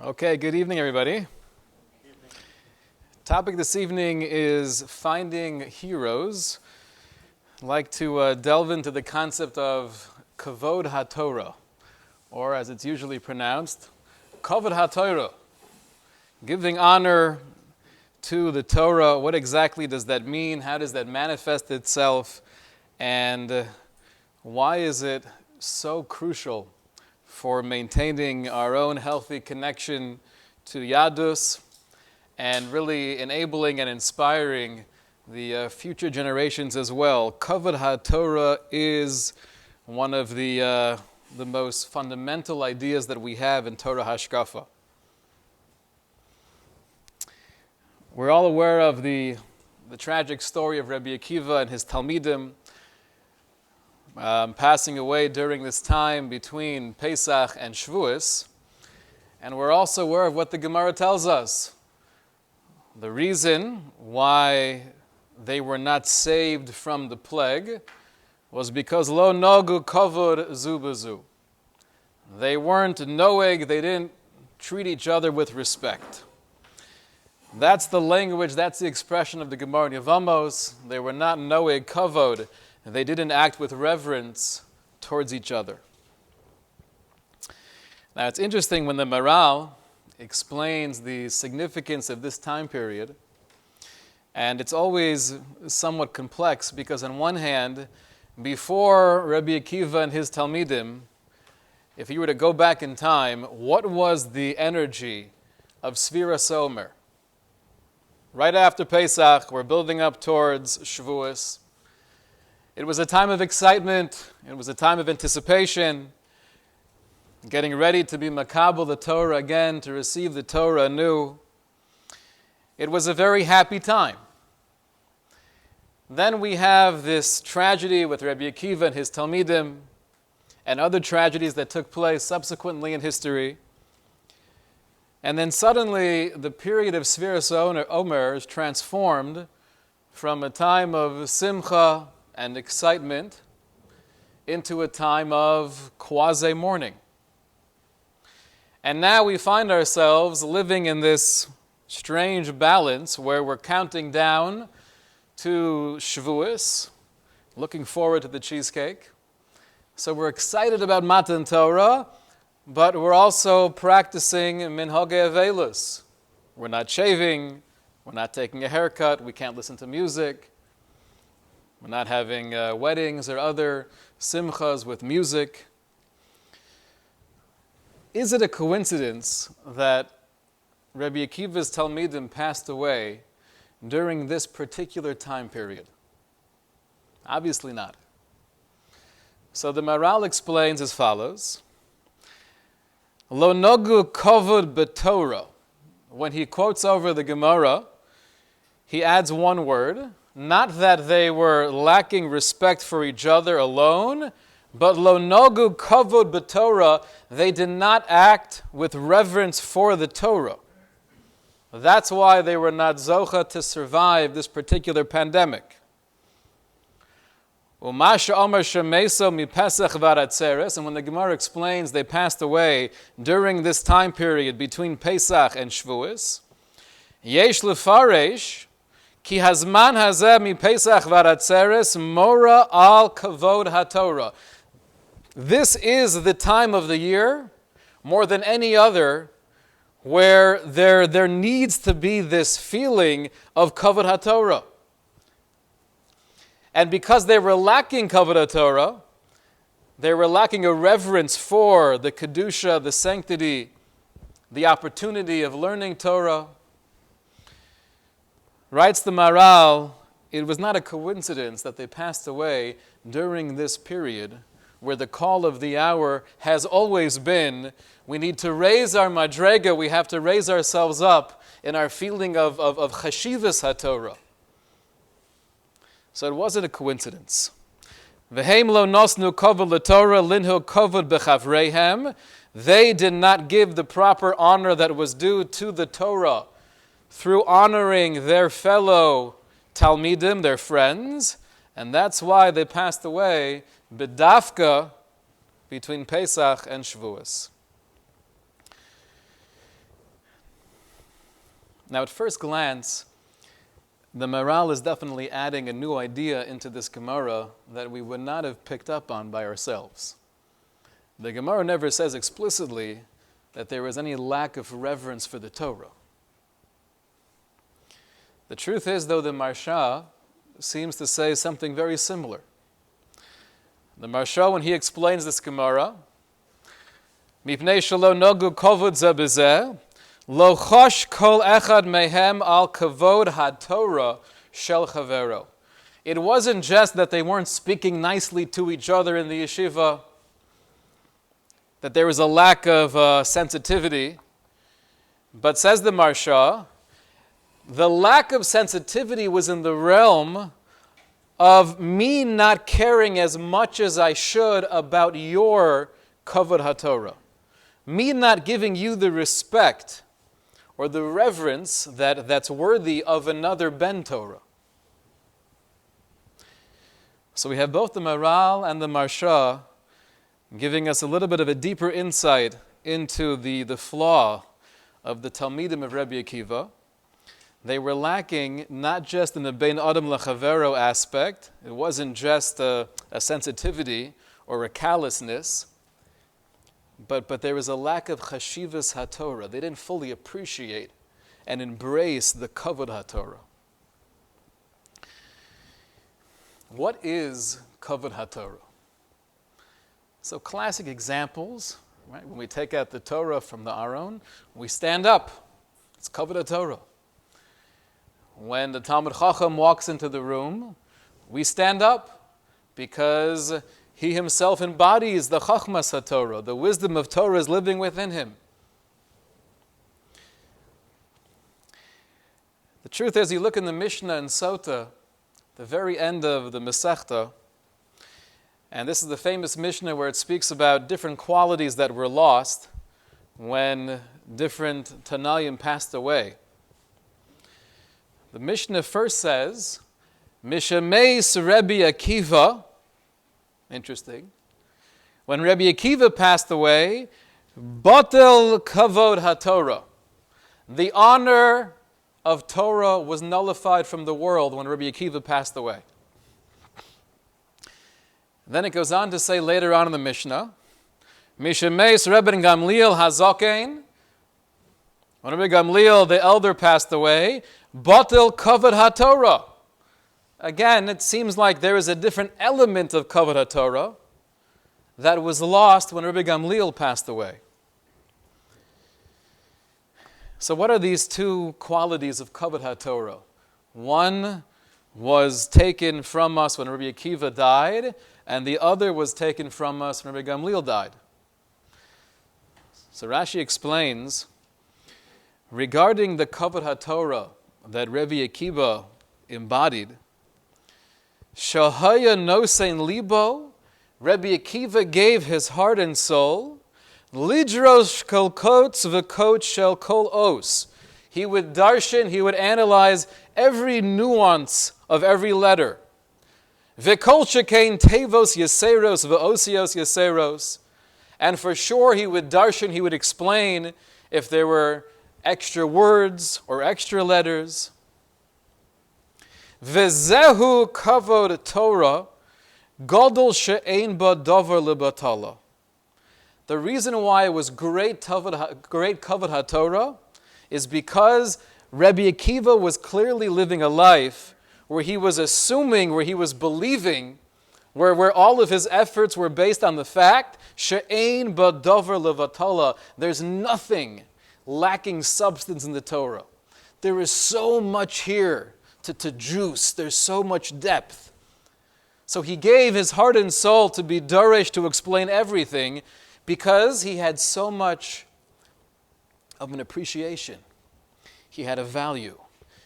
Okay, good evening, everybody. Topic this evening is finding heroes. I'd like to delve into the concept of Kavod HaTorah, or as it's usually pronounced, Kavod HaTorah. Giving honor to the Torah. What exactly does that mean? How does that manifest itself? And why is it so crucial for maintaining our own healthy connection to Yadus and really enabling and inspiring the future generations as well? Kavod HaTorah is one of the most fundamental ideas that we have in Torah Hashkafa. We're all aware of the tragic story of Rabbi Akiva and his Talmidim passing away during this time between Pesach and Shavuos. And we're also aware of what the Gemara tells us. The reason why they were not saved from the plague was because lo nogu kavod zu b'zu. They weren't noeg, they didn't treat each other with respect. That's the language, that's the expression of the Gemara in Yevamos. They were not noeg kavod. They didn't act with reverence towards each other. Now it's interesting when the Maral explains the significance of this time period, and it's always somewhat complex because on one hand, before Rabbi Akiva and his Talmidim, if you were to go back in time, what was the energy of Sfiras Omer? Right after Pesach, we're building up towards Shavuos. It was a time of excitement. It was a time of anticipation, getting ready to be makabel the Torah again, to receive the Torah anew. It was a very happy time. Then we have this tragedy with Rabbi Akiva and his Talmidim, and other tragedies that took place subsequently in history. And then suddenly, the period of Sfiras Omer is transformed from a time of simcha and excitement into a time of quasi-mourning. And now we find ourselves living in this strange balance where we're counting down to Shavuos, looking forward to the cheesecake. So we're excited about Matan Torah, but we're also practicing minhagei avelus. We're not shaving, we're not taking a haircut, we can't listen to music. We're not having weddings or other simchas with music. Is it a coincidence that Rabbi Akiva's Talmidim passed away during this particular time period? Obviously not. So the Maral explains as follows. Lo nogu kavod b'Torah. When he quotes over the Gemara, he adds one word. Not that they were lacking respect for each other alone, but lo nogu kavod b'Torah, they did not act with reverence for the Torah. That's why they were not zocha to survive this particular pandemic. Umasha Omer shemeso mi Pesach v'Atzeres, and when the Gemara explains they passed away during this time period between Pesach and Shavuos, yesh lefaresh Ki hazman hazeh mi Pesach v'Atzeres mora al kavod haTorah. This is the time of the year, more than any other, where there needs to be this feeling of kavod haTorah. And because they were lacking kavod haTorah, they were lacking a reverence for the kedusha, the sanctity, the opportunity of learning Torah. Writes the Maral, it was not a coincidence that they passed away during this period where the call of the hour has always been, we need to raise our madrega, we have to raise ourselves up in our feeling of chashivas haTorah. So it wasn't a coincidence. V'heim lo nosnu kavod l'Torah linhu kavod b'chavreihem. They did not give the proper honor that was due to the Torah through honoring their fellow Talmidim, their friends, and that's why they passed away b'dafka between Pesach and Shavuos. Now, at first glance, the Maharal is definitely adding a new idea into this Gemara that we would not have picked up on by ourselves. The Gemara never says explicitly that there is any lack of reverence for the Torah. The truth is, though, the Maharsha seems to say something very similar. The Maharsha, when he explains this Gemara, Mipnei shelo nogu kovod ze bezeh, lo chosh kol echad mehem al kavod ha-Torah shel chavero. It wasn't just that they weren't speaking nicely to each other in the yeshiva, that there was a lack of sensitivity, but says the Maharsha, the lack of sensitivity was in the realm of me not caring as much as I should about your kavod ha-Torah. Me not giving you the respect or the reverence that's worthy of another Ben Torah. So we have both the Maharal and the Maharsha giving us a little bit of a deeper insight into the flaw of the Talmidim of Rabbi Akiva. They were lacking not just in the Bein Adam L'Chavero aspect. It wasn't just a sensitivity or a callousness, but there was a lack of Chashivas HaTorah. They didn't fully appreciate and embrace the Kavod HaTorah. What is Kavod HaTorah? So classic examples, right? When we take out the Torah from the Aron, we stand up. It's Kavod HaTorah. When the Talmud Chacham walks into the room, we stand up because he himself embodies the Chachmas HaTorah. The wisdom of Torah is living within him. The truth is, you look in the Mishnah and Sota, the very end of the Masechta, and this is the famous Mishnah where it speaks about different qualities that were lost when different Tanayim passed away. The Mishnah first says, Mishameis Rebbe Akiva, interesting, when Rebbe Akiva passed away, Batel Kavod HaTorah, the honor of Torah was nullified from the world when Rebbe Akiva passed away. Then it goes on to say later on in the Mishnah, Mishameis Rebbe Gamliel Hazokein, when Rebbe Gamliel, the elder, passed away, Batel Kavod HaTorah. Again, it seems like there is a different element of Kavod HaTorah that was lost when Rebbe Gamliel passed away. So what are these two qualities of Kavod HaTorah? One was taken from us when Rabbi Akiva died, and the other was taken from us when Rabbi Gamliel died. So Rashi explains, regarding the Kavod HaTorah that Rabbi Akiva embodied, Shahaya nosein libo, Rabbi Akiva gave his heart and soul, lidrosh kol kotz v'kot shel kol os. He would darshan, he would analyze every nuance of every letter. V'kol shekein tevos yeseros v'osios yeseros. And for sure he would darshan, he would explain if there were extra words or extra letters. V'zehu kavod Torah, gadol she'ein ba davar lebatala. The reason why it was great kavod HaTorah is because Rabbi Akiva was clearly living a life where he was assuming, where he was believing, where all of his efforts were based on the fact, she'ein ba davar lebatala, there's nothing lacking substance in the Torah. There is so much here to juice. There's so much depth. So he gave his heart and soul to be Doresh, to explain everything, because he had so much of an appreciation. He had a value.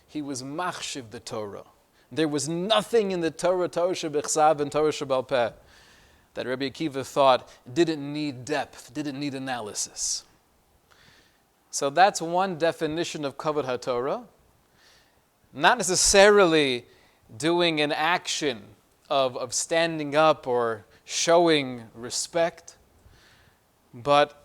He was machshiv the Torah. There was nothing in the Torah Shebechsav and Torah Shebal Peh that Rabbi Akiva thought didn't need depth, didn't need analysis. So that's one definition of Kavod HaTorah. Not necessarily doing an action of standing up or showing respect, but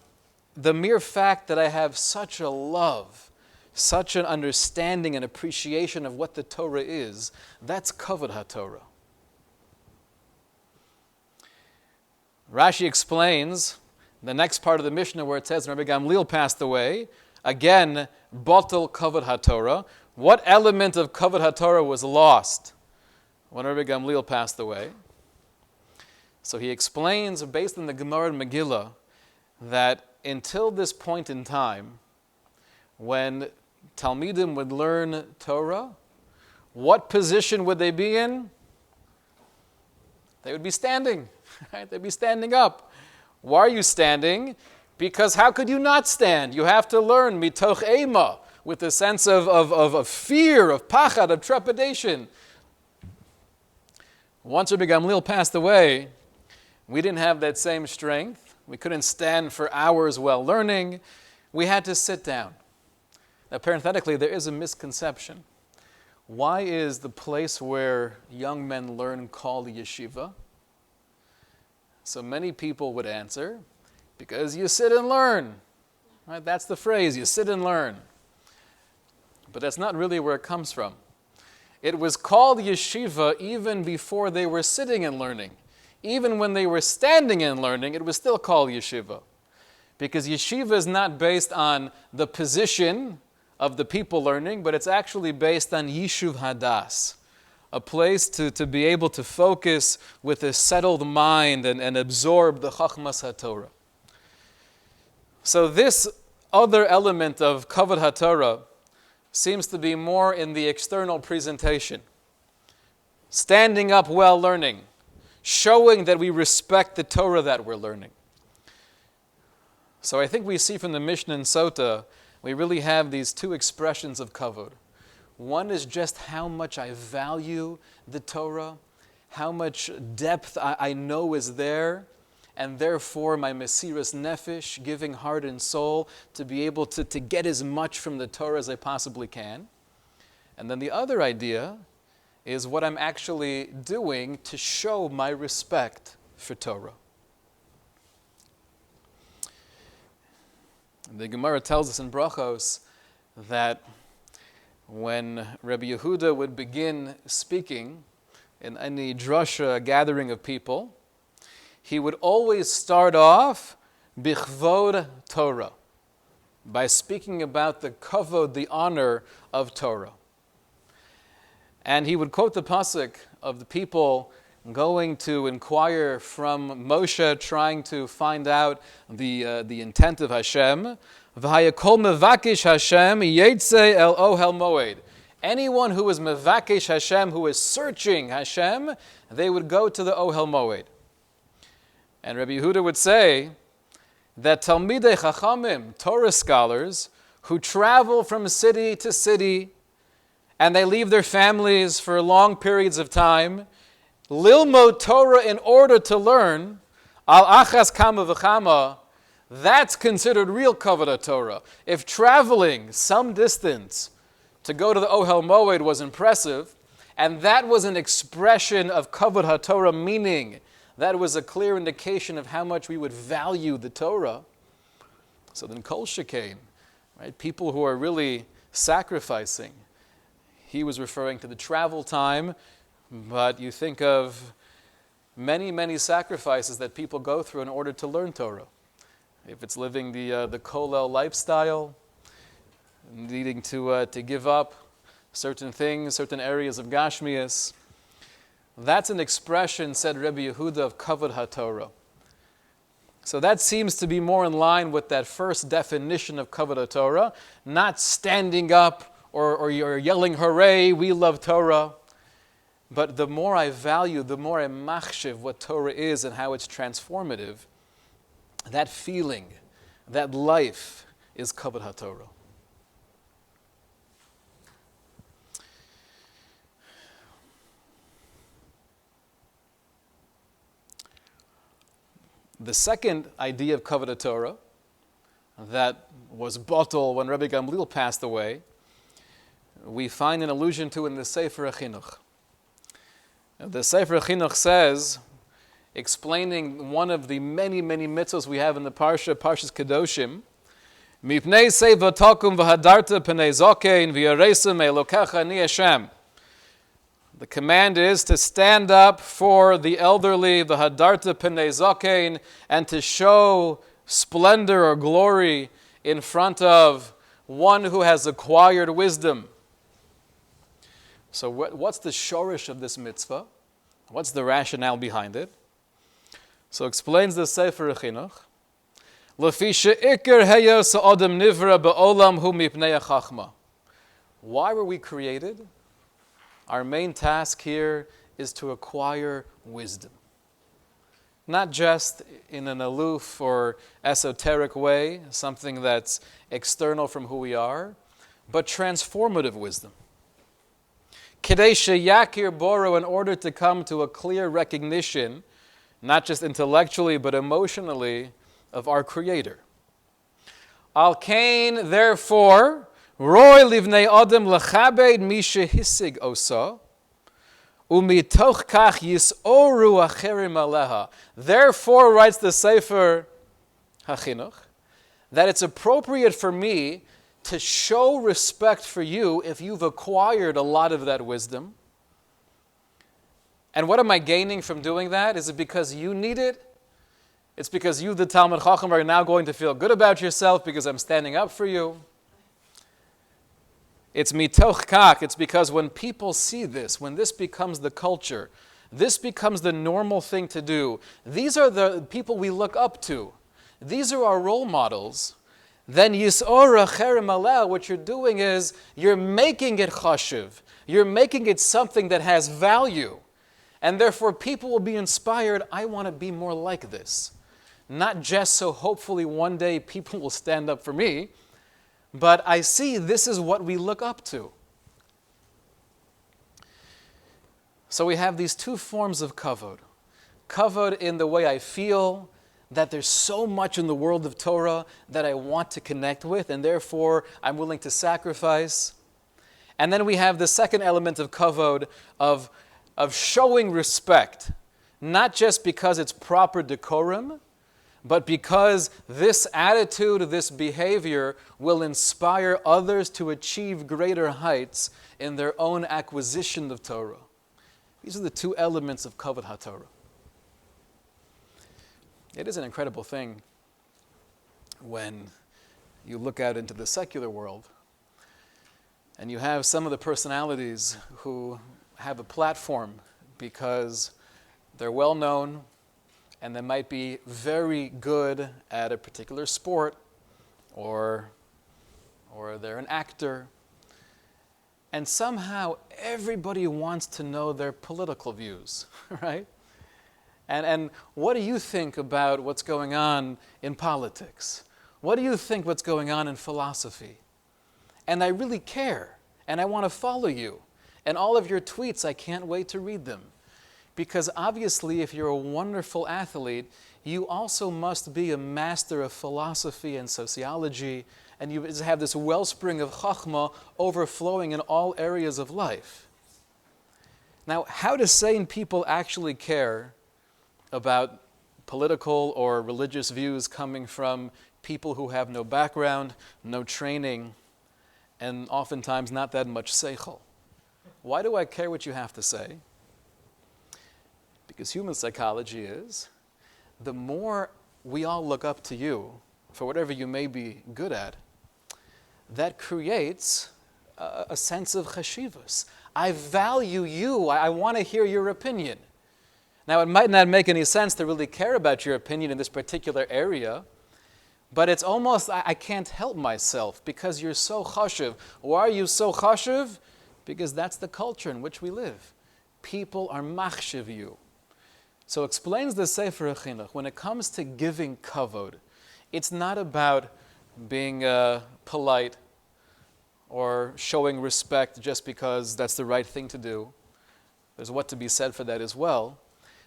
the mere fact that I have such a love, such an understanding and appreciation of what the Torah is, that's kavod HaTorah. Rashi explains the next part of the Mishnah where it says Rabbi Gamliel passed away. Again, botel kavod HaTorah. What element of kavod HaTorah was lost when Rabbi Gamliel passed away? So he explains, based on the Gemara and Megillah, that until this point in time, when Talmidim would learn Torah, what position would they be in? They would be standing. Right? They'd be standing up. Why are you standing? Because how could you not stand? You have to learn mitoch ema, with a sense of fear, of pachad, of trepidation. Once Rabbi Gamliel passed away, we didn't have that same strength. We couldn't stand for hours while learning. We had to sit down. Now, parenthetically, there is a misconception. Why is the place where young men learn called yeshiva? So many people would answer, because you sit and learn. Right? That's the phrase, you sit and learn. But that's not really where it comes from. It was called yeshiva even before they were sitting and learning. Even when they were standing and learning, it was still called yeshiva. Because yeshiva is not based on the position of the people learning, but it's actually based on yishuv hadas, a place to be able to focus with a settled mind and absorb the chachmas haTorah. So this other element of kavod haTorah seems to be more in the external presentation. Standing up while learning, showing that we respect the Torah that we're learning. So I think we see from the Mishnah and Sota, we really have these two expressions of kavod. One is just how much I value the Torah, how much depth I know is there, and therefore my mesiras nefesh, giving heart and soul, to be able to get as much from the Torah as I possibly can. And then the other idea is what I'm actually doing to show my respect for Torah. The Gemara tells us in Brachos that when Rabbi Yehuda would begin speaking in any drasha gathering of people, he would always start off bichvod Torah, by speaking about the kavod, the honor of Torah. And he would quote the pasuk of the people going to inquire from Moshe, trying to find out the intent of Hashem. V'hayakol mevakish Hashem yetze el ohel moed. Anyone who is mevakish Hashem, who is searching Hashem, they would go to the ohel moed. And Rabbi Yehuda would say that Talmidei Chachamim, Torah scholars, who travel from city to city, and they leave their families for long periods of time, lilmod Torah in order to learn, al achas kama v'chama, that's considered real kavod Torah. If traveling some distance to go to the Ohel Moed was impressive, and that was an expression of kavod HaTorah, meaning that was a clear indication of how much we would value the Torah, so then kol shekain, right? People who are really sacrificing. He was referring to the travel time, but you think of many, many sacrifices that people go through in order to learn Torah. If it's living the kollel lifestyle, needing to give up certain things, certain areas of gashmias, that's an expression, said Rabbi Yehuda, of kavod HaTorah. So that seems to be more in line with that first definition of kavod HaTorah, not standing up or you're yelling, hooray, we love Torah. But the more I value, the more I machshiv what Torah is and how it's transformative, that feeling, that life is kavod HaTorah. The second idea of kavod Torah that was bottled when Rabbi Gamliel passed away, we find an allusion to in the Sefer HaChinuch. The Sefer HaChinuch says, explaining one of the many, many mitzvahs we have in the Parshas Kedoshim, Mipnei seva takum v'hadarta p'nei zokein v'yaresim elokecha ani Hashem. The command is to stand up for the elderly, the hadarta p'nei zokein, and to show splendor or glory in front of one who has acquired wisdom. So what's the shorish of this mitzvah? What's the rationale behind it? So explains the Sefer Chinuch. Lefi she'ikar heyos ha'adam nivra ba'olam hu mipnei ha'chachma. Why were we created? Our main task here is to acquire wisdom. Not just in an aloof or esoteric way, something that's external from who we are, but transformative wisdom. Kidei sheyakir boro, in order to come to a clear recognition, not just intellectually but emotionally, of our Creator. Al kain, therefore, roy livnei adam lechabed mi shehisig osa, umitoch kach yisoru acherim aleha. Therefore, writes the Sefer HaChinuch, that it's appropriate for me to show respect for you if you've acquired a lot of that wisdom. And what am I gaining from doing that? Is it because you need it? It's because you, the Talmid Chacham, are now going to feel good about yourself because I'm standing up for you. It's mitoch kach. It's because when people see this, when this becomes the culture, this becomes the normal thing to do, these are the people we look up to, these are our role models, then yisor acherim aleh, what you're doing is you're making it chashiv, you're making it something that has value, and therefore people will be inspired, I want to be more like this. Not just so hopefully one day people will stand up for me, but I see this is what we look up to. So we have these two forms of kavod. Kavod in the way I feel that there's so much in the world of Torah that I want to connect with, and therefore I'm willing to sacrifice. And then we have the second element of kavod, of showing respect, not just because it's proper decorum, but because this attitude, this behavior will inspire others to achieve greater heights in their own acquisition of Torah. These are the two elements of Kavod HaTorah. It is an incredible thing when you look out into the secular world and you have some of the personalities who have a platform because they're well known, and they might be very good at a particular sport, or they're an actor, and somehow everybody wants to know their political views, right? And what do you think about what's going on in politics? What do you think what's going on in philosophy? And I really care, and I want to follow you. And all of your tweets, I can't wait to read them. Because obviously, if you're a wonderful athlete, you also must be a master of philosophy and sociology, and you have this wellspring of chachma overflowing in all areas of life. Now, how do sane people actually care about political or religious views coming from people who have no background, no training, and oftentimes not that much seichel? Why do I care what you have to say? Because human psychology is, the more we all look up to you for whatever you may be good at, that creates a sense of chashivas. I value you. I want to hear your opinion. Now, it might not make any sense to really care about your opinion in this particular area, but it's almost, I can't help myself because you're so chashiv. Why are you so chashiv? Because that's the culture in which we live. People are machshiv you. So explains the Sefer HaChinuch, when it comes to giving kavod, it's not about being polite or showing respect just because that's the right thing to do. There's what to be said for that as well.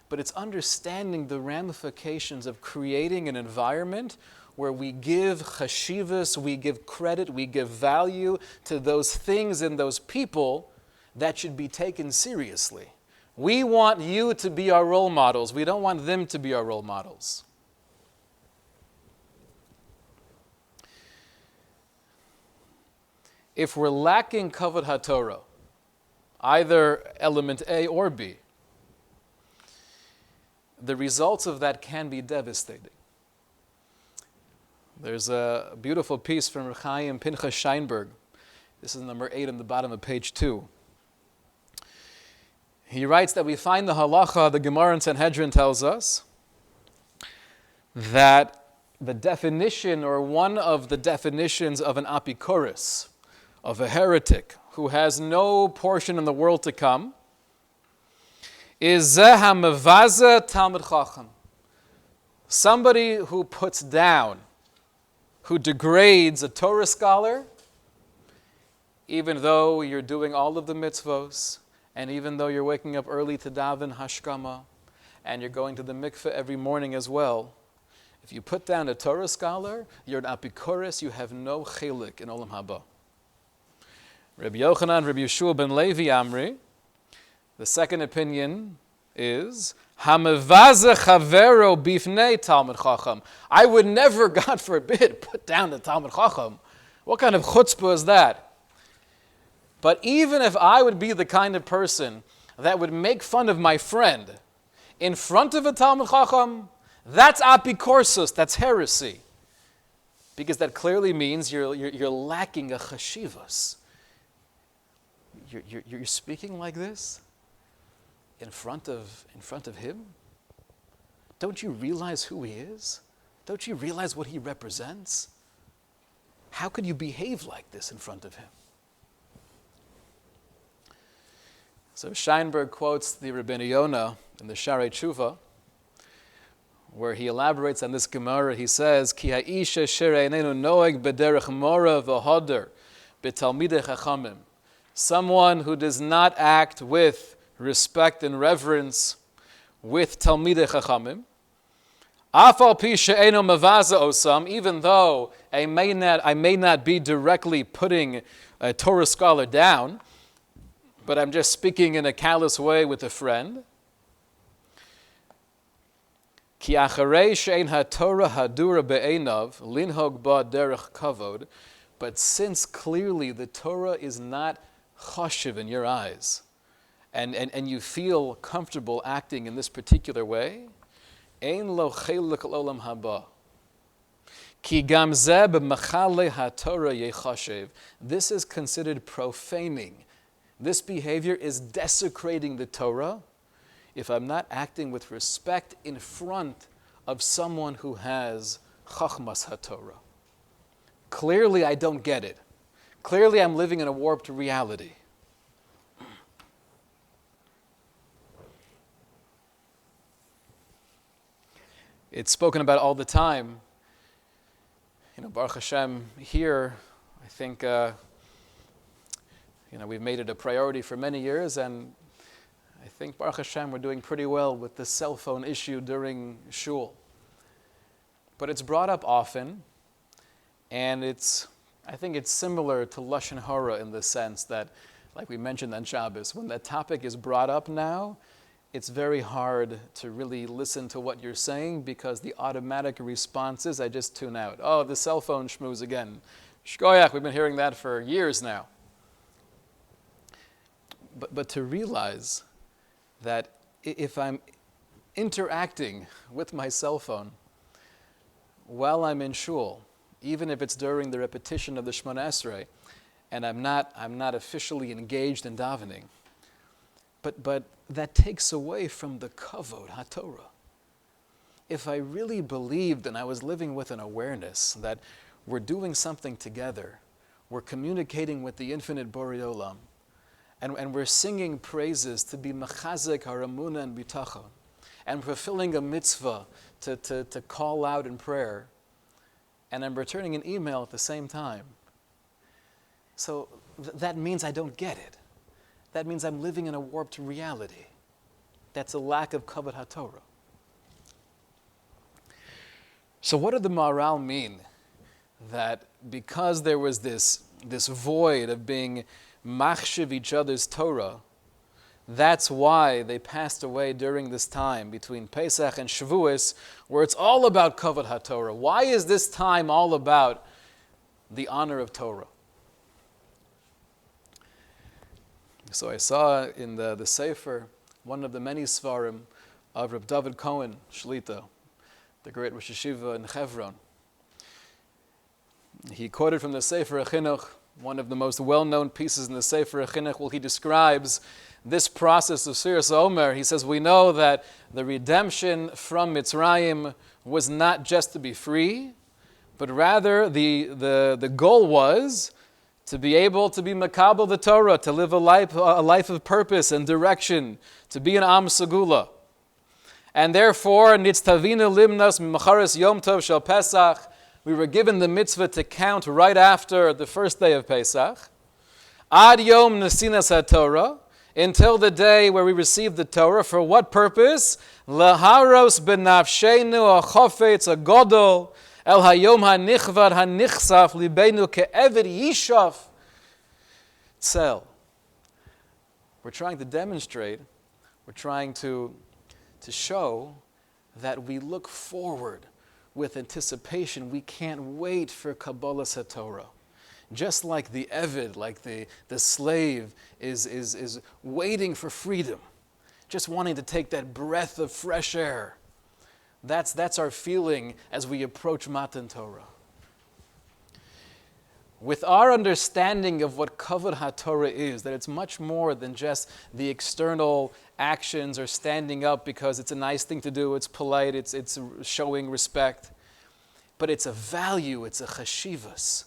But it's understanding the ramifications of creating an environment where we give chashivas, we give credit, we give value to those things and those people that should be taken seriously. We want you to be our role models. We don't want them to be our role models. if we're lacking kavod haTorah, either element A or B, the results of that can be devastating. There's a beautiful piece from Reb Chaim Pinchas Scheinberg. This is number 8 on the bottom of page 2. He writes that we find the halacha, the Gemara in Sanhedrin tells us, that the definition, or one of the definitions of an apikoros, of a heretic who has no portion in the world to come, is zeh ha'mevaze Talmid Chacham. Somebody who puts down, who degrades a Torah scholar, even though you're doing all of the mitzvos, and even though you're waking up early to daven hashkama, and you're going to the mikveh every morning as well, if you put down a Torah scholar, you're an apikoros, you have no chelik in Olam Haba. Rabbi Yochanan, Rabbi Yeshua ben Levi Amri, the second opinion is, Hamevaze chavero bifnei Talmid Chacham. I would never, God forbid, put down the Talmid Chacham. What kind of chutzpah is that? But even if I would be the kind of person that would make fun of my friend in front of a Talmid Chacham, that's apikorsus, that's heresy. Because that clearly means you're lacking a chashivas. You're speaking like this in front of him? Don't you realize who he is? Don't you realize what he represents? How could you behave like this in front of him? So Scheinberg quotes the Rabbeinu Yonah in the Sharei Tshuva, where he elaborates on this Gemara. He says, Ki ha'isha she'einenu noeg b'derech mora v'hoder b'talmidei chachamim. Someone who does not act with respect and reverence with Talmidei Chachamim, Afal pi she'eino mevaze osam, even though I may not be directly putting a Torah scholar down, but I'm just speaking in a callous way with a friend. Ki acharei she'ein haTorah hadura be'einav linhog ba derech kavod. But since clearly the Torah is not chashiv in your eyes, and you feel comfortable acting in this particular way, ein lo chelik l'olam haba. Ki gam zeh b'machale haTorah yechashiv. This is considered profaning. This behavior is desecrating the Torah if I'm not acting with respect in front of someone who has chachmas haTorah. Clearly I don't get it. Clearly I'm living in a warped reality. It's spoken about all the time. Baruch Hashem, here, I think, we've made it a priority for many years, and I think, Baruch Hashem, we're doing pretty well with the cell phone issue during shul. But it's brought up often, and I think it's similar to Lashon Hara in the sense that, like we mentioned on Shabbos, when that topic is brought up now, it's very hard to really listen to what you're saying because the automatic response is, I just tune out. Oh, the cell phone schmooze again. Shkoyach, we've been hearing that for years now. But to realize that if I'm interacting with my cell phone while I'm in shul, even if it's during the repetition of the Shemona Esrei, and I'm not officially engaged in davening, but that takes away from the kavod haTorah. If I really believed and I was living with an awareness that we're doing something together, we're communicating with the infinite Borei Olam, and we're singing praises to be machazek haramuna and bitachon, and fulfilling a mitzvah to call out in prayer, and I'm returning an email at the same time. So that means I don't get it. That means I'm living in a warped reality. That's a lack of kavod haTorah. So what did the Maharal mean? That because there was this void of being machshiv each other's Torah, that's why they passed away during this time between Pesach and Shavuos, where it's all about kavod haTorah. Why is this time all about the honor of Torah? So I saw in the Sefer, one of the many Svarim of Reb David Cohen, Shlita, the great Rosh Yeshiva in Hebron. He quoted from the Sefer Chinuch, one of the most well-known pieces in the Sefer Chinuch, where he describes this process of Siras Omer. He says, we know that the redemption from Mitzrayim was not just to be free, but rather the goal was to be able to be makabel the Torah, to live a life of purpose and direction, to be an Am Segula. And therefore, nitztavina limnas mimacharis Yom Tov shel Pesach, we were given the mitzvah to count right after the first day of Pesach, ad yom nesinas haTorah, until the day where we received the Torah. For what purpose? Laharos benafshenu achofetz agodol el hayom hanichvad hanichsaf libenu ke'eved yishaf tzel. We're trying to demonstrate, we're trying to show that we look forward with anticipation. We can't wait for Kabbalas HaTorah. Just like the Eved, like the slave is waiting for freedom, just wanting to take that breath of fresh air. That's our feeling as we approach Matan Torah. With our understanding of what Kavod HaTorah is, that it's much more than just the external actions or standing up because it's a nice thing to do, it's polite, it's showing respect, but it's a value, it's a chashivas.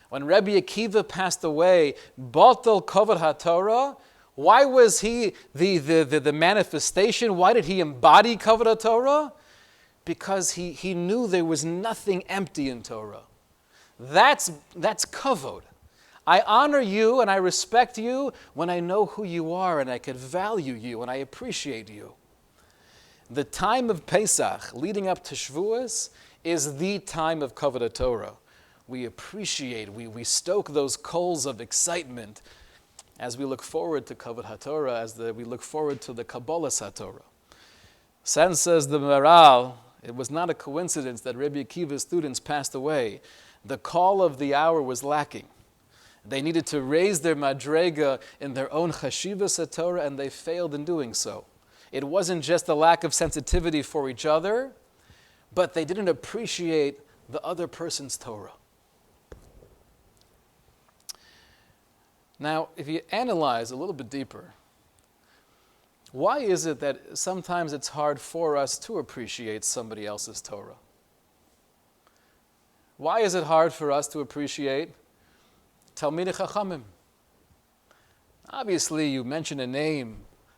When Rabbi Akiva passed away, Batal Kavod HaTorah, why was he the manifestation? Why did he embody Kavod HaTorah? Because he knew there was nothing empty in Torah. That's kavod. I honor you and I respect you when I know who you are and I can value you and I appreciate you. The time of Pesach leading up to Shavuos is the time of Kavod Torah. We appreciate, we stoke those coals of excitement as we look forward to Kavod HaTorah, we look forward to the Kabbalas HaTorah. Says the Maral, it was not a coincidence that Rabbi Akiva's students passed away. The call of the hour was lacking. They needed to raise their madrega in their own chashivas HaTorah, and they failed in doing so. It wasn't just a lack of sensitivity for each other, but they didn't appreciate the other person's Torah. Now, if you analyze a little bit deeper, why is it that sometimes it's hard for us to appreciate somebody else's Torah? Why is it hard for us to appreciate Talmidei Chachamim? Obviously, you mention a name,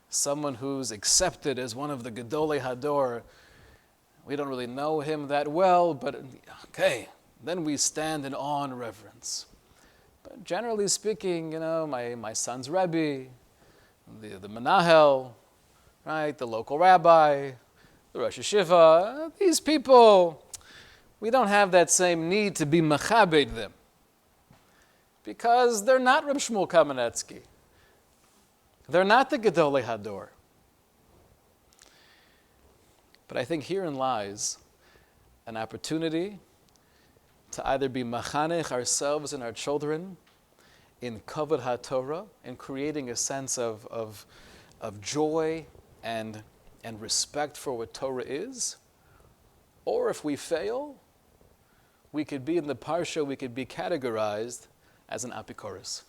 someone who's accepted as one of the Gedolei Hador. We don't really know him that well, but okay, then we stand in awe and reverence. But generally speaking, my son's Rebbe, the Menahel, right, the local rabbi, the Rosh Yeshiva, these people, we don't have that same need to be machabed them because they're not Reb Shmuel Kamenetsky. They're not the Gedolei Hador. But I think herein lies an opportunity to either be machanech ourselves and our children in Kavod HaTorah, in creating a sense of joy and respect for what Torah is, or if we fail, we could be in the Parsha, we could be categorized as an apikoros.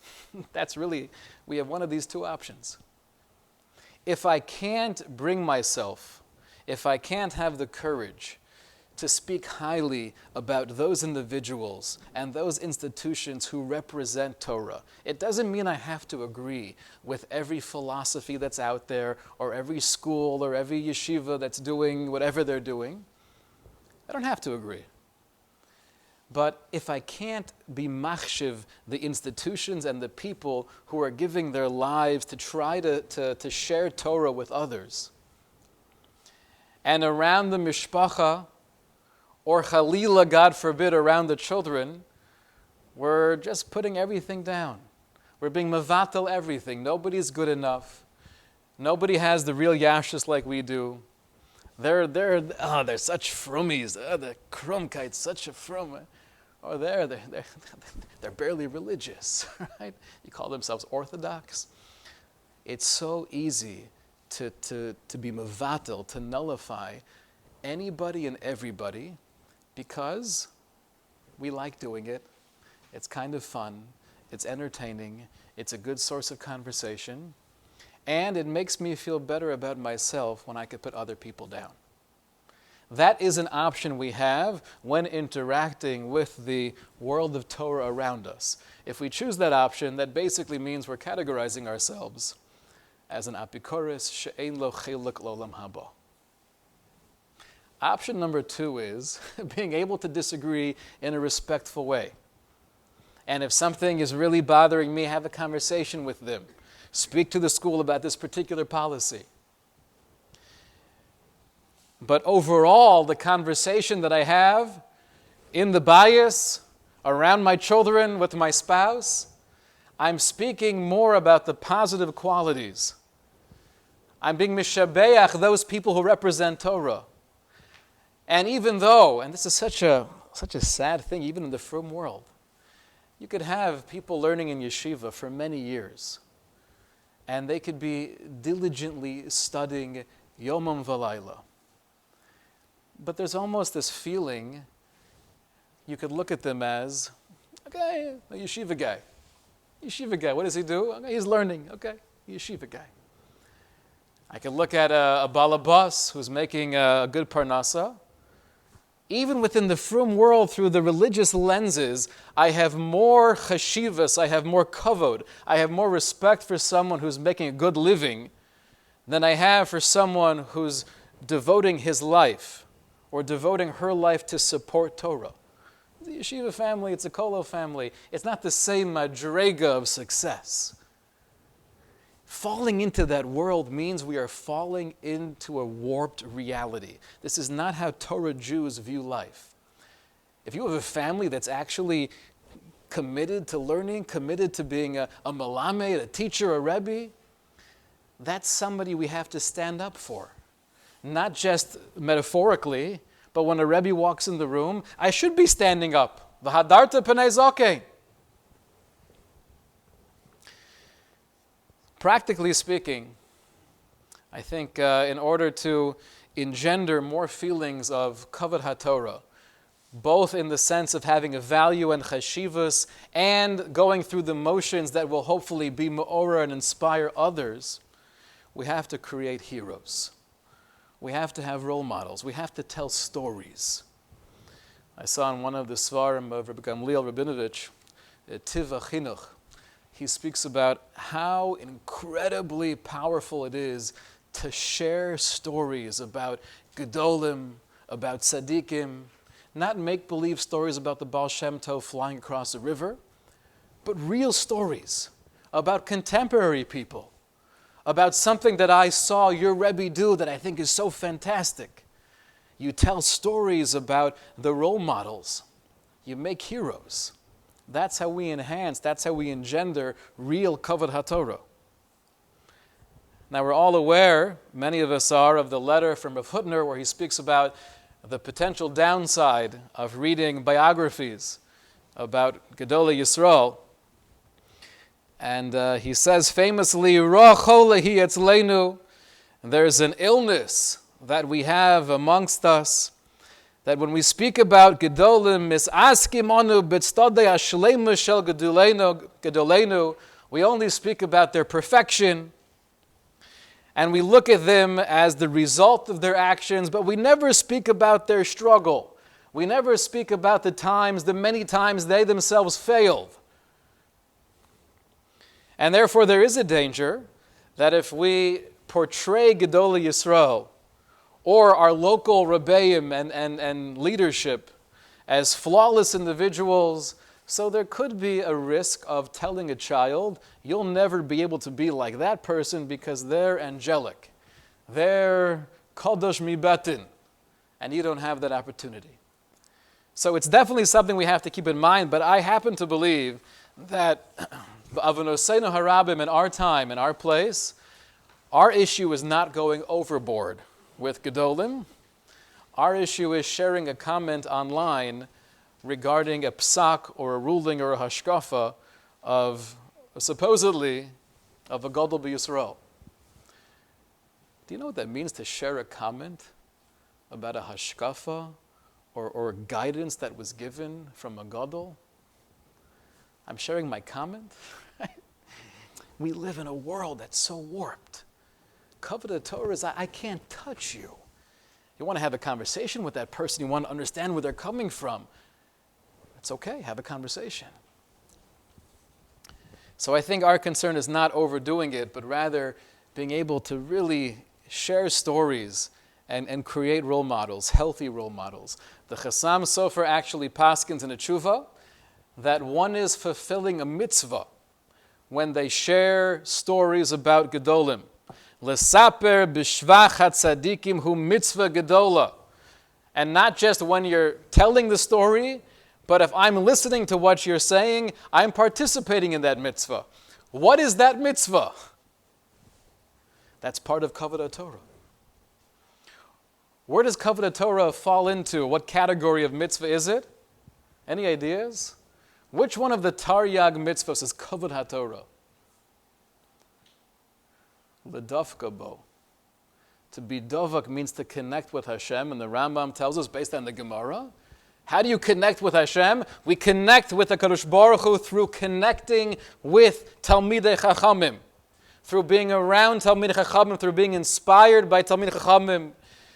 That's really, we have one of these two options. If I can't bring myself, if I can't have the courage to speak highly about those individuals and those institutions who represent Torah, it doesn't mean I have to agree with every philosophy that's out there or every school or every yeshiva that's doing whatever they're doing. I don't have to agree. But if I can't be machshiv the institutions and the people who are giving their lives to try to share Torah with others, and around the mishpacha, or chalila, God forbid, around the children, we're just putting everything down. We're being mevatel everything. Nobody's good enough. Nobody has the real yashus like we do. They're such frummies. The krumkite's such a frum. Or they're barely religious, right? You call themselves Orthodox. it's so easy to be mevatel, to nullify anybody and everybody because we like doing it. It's kind of fun. It's entertaining. It's a good source of conversation. And it makes me feel better about myself when I could put other people down. That is an option we have when interacting with the world of Torah around us. If we choose that option, that basically means we're categorizing ourselves as an apikoros she'ein lo chelek l'olam haba. Option number 2 is being able to disagree in a respectful way. And if something is really bothering me, have a conversation with them. Speak to the school about this particular policy. But overall, the conversation that I have in the bias, around my children, with my spouse, I'm speaking more about the positive qualities. I'm being mishabeach those people who represent Torah. And even though, and this is such a sad thing, even in the frum world, you could have people learning in yeshiva for many years, and they could be diligently studying yomam v'layla. But there's almost this feeling, you could look at them as, okay, a yeshiva guy. Yeshiva guy, what does he do? Okay, he's learning, okay, yeshiva guy. I could look at a balabas who's making a good parnasa. Even within the frum world, through the religious lenses, I have more chashivas, I have more kavod, I have more respect for someone who's making a good living than I have for someone who's devoting his life or devoting her life to support Torah. It's a yeshiva family, it's a kolo family. It's not the same madrega of success. Falling into that world means we are falling into a warped reality. This is not how Torah Jews view life. If you have a family that's actually committed to learning, committed to being a melamed, a teacher, a rebbe, that's somebody we have to stand up for. Not just metaphorically, but when a rebbe walks in the room, I should be standing up. V'hadarta p'nei zakein. Practically speaking, I think in order to engender more feelings of kavod haTorah, both in the sense of having a value and chashivas and going through the motions that will hopefully be me'orah and inspire others, we have to create heroes. We have to have role models. We have to tell stories. I saw in one of the svarim of Rabbi Gamliel Rabinovich, Tiva Chinuch, he speaks about how incredibly powerful it is to share stories about gedolim, about tzaddikim, not make-believe stories about the Baal Shem Tov flying across a river, but real stories about contemporary people, about something that I saw your Rebbe do that I think is so fantastic. You tell stories about the role models. You make heroes. That's how we enhance, that's how we engender real kavod haTorah. Now we're all aware, many of us are, of the letter from Rav Hutner where he speaks about the potential downside of reading biographies about Gedolei Yisrael. And he says famously, Ra cholehi etzleinu, there's an illness that we have amongst us, that when we speak about Gedolim, misaskim anu b'tzadei hashleima shel Gedoleinu, we only speak about their perfection, and we look at them as the result of their actions, but we never speak about their struggle. We never speak about the many times they themselves failed. And therefore there is a danger that if we portray Gedolei Yisrael or our local rebbeim and leadership as flawless individuals, so there could be a risk of telling a child, you'll never be able to be like that person because they're angelic. They're kadosh mibetin, and you don't have that opportunity. So it's definitely something we have to keep in mind, but I happen to believe that Avonoseinu harabim in our time, in our place, our issue is not going overboard with Gedolim. Our issue is sharing a comment online regarding a psak or a ruling or a hashkafa of supposedly of a Gadol b'Yisrael. Do you know what that means to share a comment about a hashkafa or guidance that was given from a Gadol? I'm sharing my comment. We live in a world that's so warped. Kavod Torah is, I can't touch you. You want to have a conversation with that person. You want to understand where they're coming from. It's okay, have a conversation. So I think our concern is not overdoing it, but rather being able to really share stories and create role models, healthy role models. The Chassam Sofer actually paskins in a tshuva that one is fulfilling a mitzvah when they share stories about Gedolim. Lesaper b'shvach hatzadikim hu mitzvah gedola. And not just when you're telling the story, but if I'm listening to what you're saying, I'm participating in that mitzvah. What is that mitzvah? That's part of Kavod Torah. Where does Kavod Torah fall into? What category of mitzvah is it? Any ideas? Which one of the Taryag mitzvahs is Kavod HaTorah? L'davka bo. To be dovak means to connect with Hashem, and the Rambam tells us, based on the Gemara, how do you connect with Hashem? We connect with the Kadosh Baruch Hu through connecting with Talmidei Chachamim, through being around Talmidei Chachamim, through being inspired by Talmidei Chachamim,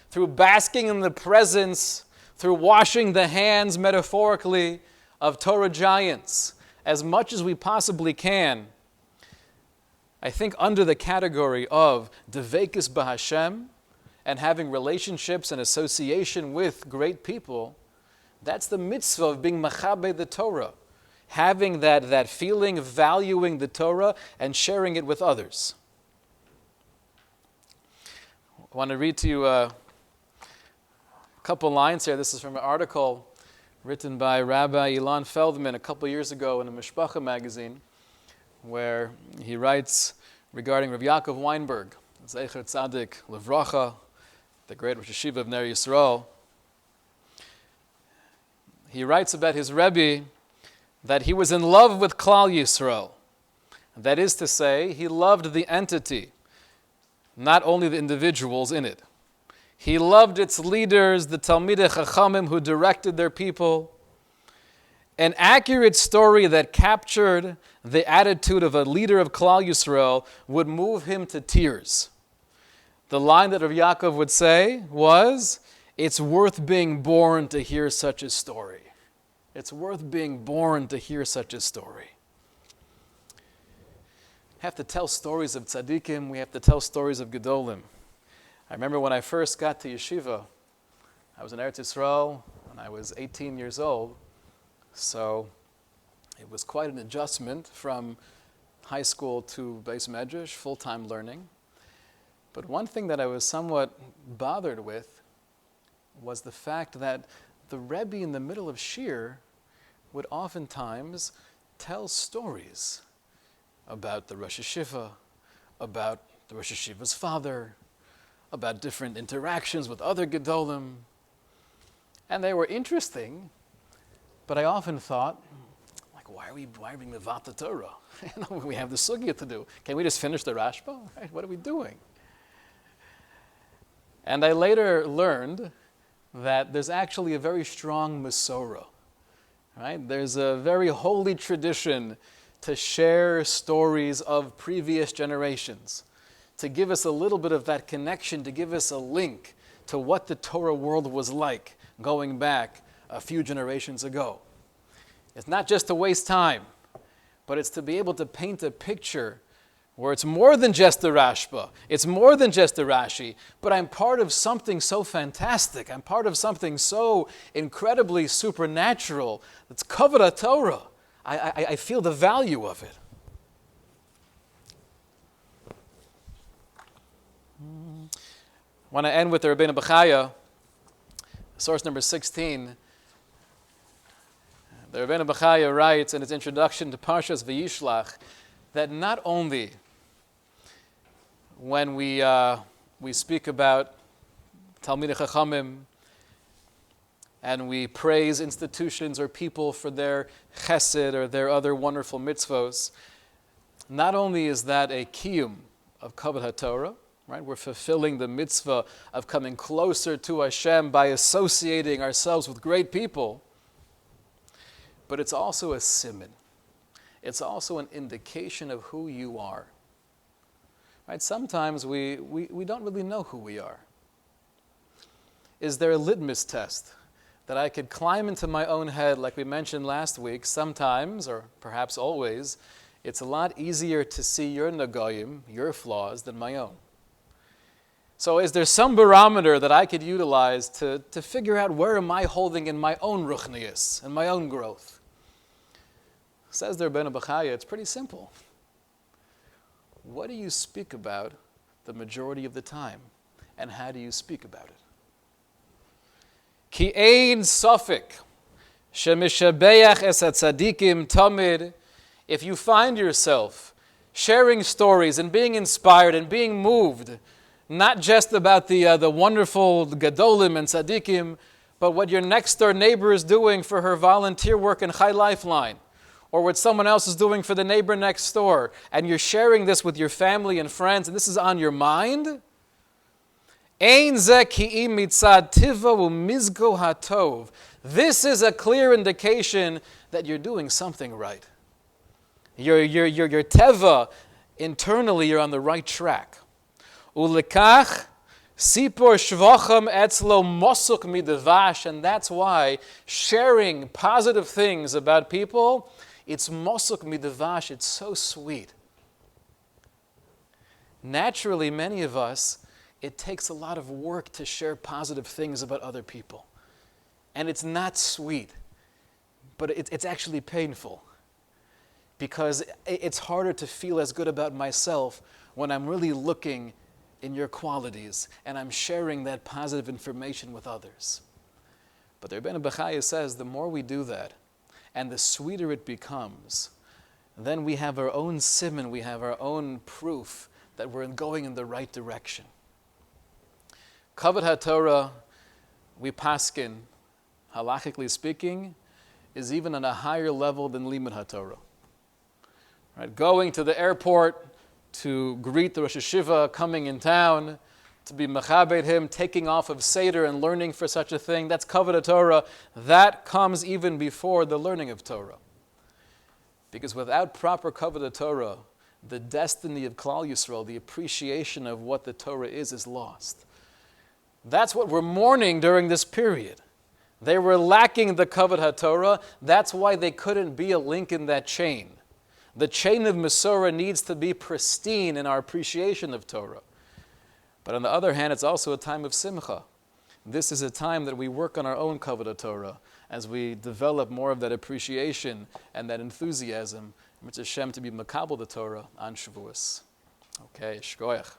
through basking in the presence, through washing the hands, metaphorically, of Torah giants, as much as we possibly can. I think under the category of Devekis B'Hashem and having relationships and association with great people, that's the mitzvah of being Machabe the Torah, having that feeling, valuing the Torah, and sharing it with others. I want to read to you a couple lines here. This is from an article written by Rabbi Ilan Feldman a couple years ago in a Mishpacha magazine, where he writes regarding Rav Yaakov Weinberg, Zecher Tzadik Levracha, the great Rosh Hashiva of Ner Yisrael. He writes about his Rebbe that he was in love with Klal Yisrael. That is to say, he loved the entity, not only the individuals in it. He loved its leaders, the Talmidei Chachamim who directed their people. An accurate story that captured the attitude of a leader of Klal Yisrael would move him to tears. The line that Rav Yaakov would say was, "It's worth being born to hear such a story." It's worth being born to hear such a story. We have to tell stories of tzaddikim. We have to tell stories of gedolim. I remember when I first got to yeshiva, I was in Eretz Yisrael when I was 18 years old. So it was quite an adjustment from high school to Beis Medrash, full-time learning. But one thing that I was somewhat bothered with was the fact that the Rebbe in the middle of Shir would oftentimes tell stories about the Rosh Hashiva, about the Rosh Hashiva's father, about different interactions with other Gedolim. And they were interesting, but I often thought, like, why are we being the Vat Torah? We have the sugya to do. Can we just finish the Rashba? Right? What are we doing? And I later learned that there's actually a very strong Masorah. Right? There's a very holy tradition to share stories of previous generations, to give us a little bit of that connection, to give us a link to what the Torah world was like going back a few generations ago. It's not just to waste time, but it's to be able to paint a picture where it's more than just the Rashba, it's more than just the Rashi, but I'm part of something so fantastic, I'm part of something so incredibly supernatural. It's Kavod Torah. I feel the value of it. I want to end with the Rabbeinu Bechaya, source number 16. The Rabbeinu Bechaya writes in his introduction to Parshas V'yishlach that not only when we speak about Talmidei Chachamim and we praise institutions or people for their chesed or their other wonderful mitzvos, not only is that a kiyum of Kavod HaTorah, right? We're fulfilling the mitzvah of coming closer to Hashem by associating ourselves with great people, but it's also a siman. It's also an indication of who you are. Right? Sometimes we don't really know who we are. Is there a litmus test that I could climb into my own head, like we mentioned last week? Sometimes, or perhaps always, it's a lot easier to see your nagayim, your flaws, than my own. So is there some barometer that I could utilize to figure out where am I holding in my own ruchnius, in my own growth? Says the Rebbeinu B'chaya, it's pretty simple. What do you speak about the majority of the time? And how do you speak about it? Ki ein safek shemishabeach es hatzadikim tamid. If you find yourself sharing stories and being inspired and being moved, not just about the wonderful gadolim and tzadikim, but what your next door neighbor is doing for her volunteer work in Chai Lifeline, or what someone else is doing for the neighbor next door, and you're sharing this with your family and friends, and this is on your mind, this is a clear indication that you're doing something right. Your teva, internally, you're on the right track. Ulekach sipor shvacham etzlo mosuk midevash, and that's why sharing positive things about people, it's mosuk midevash, it's so sweet. Naturally, many of us, it takes a lot of work to share positive things about other people. And it's not sweet, but it's actually painful. Because it's harder to feel as good about myself when I'm really looking in your qualities and I'm sharing that positive information with others. But the Rebbeinu B'chaya says the more we do that and the sweeter it becomes, then we have our own siman, we have our own proof that we're going in the right direction. Kavod HaTorah, we paskin, halachically speaking, is even on a higher level than Limud HaTorah. Right? Going to the airport to greet the Rosh Hashiva coming in town, to be mechabed him, taking off of Seder and learning for such a thing, that's Kavod HaTorah. That comes even before the learning of Torah. Because without proper Kavod HaTorah, the destiny of Klal Yisrael, the appreciation of what the Torah is lost. That's what we're mourning during this period. They were lacking the Kavod HaTorah. That's why they couldn't be a link in that chain. The chain of Masorah needs to be pristine in our appreciation of Torah. But on the other hand, it's also a time of simcha. This is a time that we work on our own Kavod Torah as we develop more of that appreciation and that enthusiasm. Mitzvah Hashem to be makabel the Torah on Shavuos. Okay, shkoyach.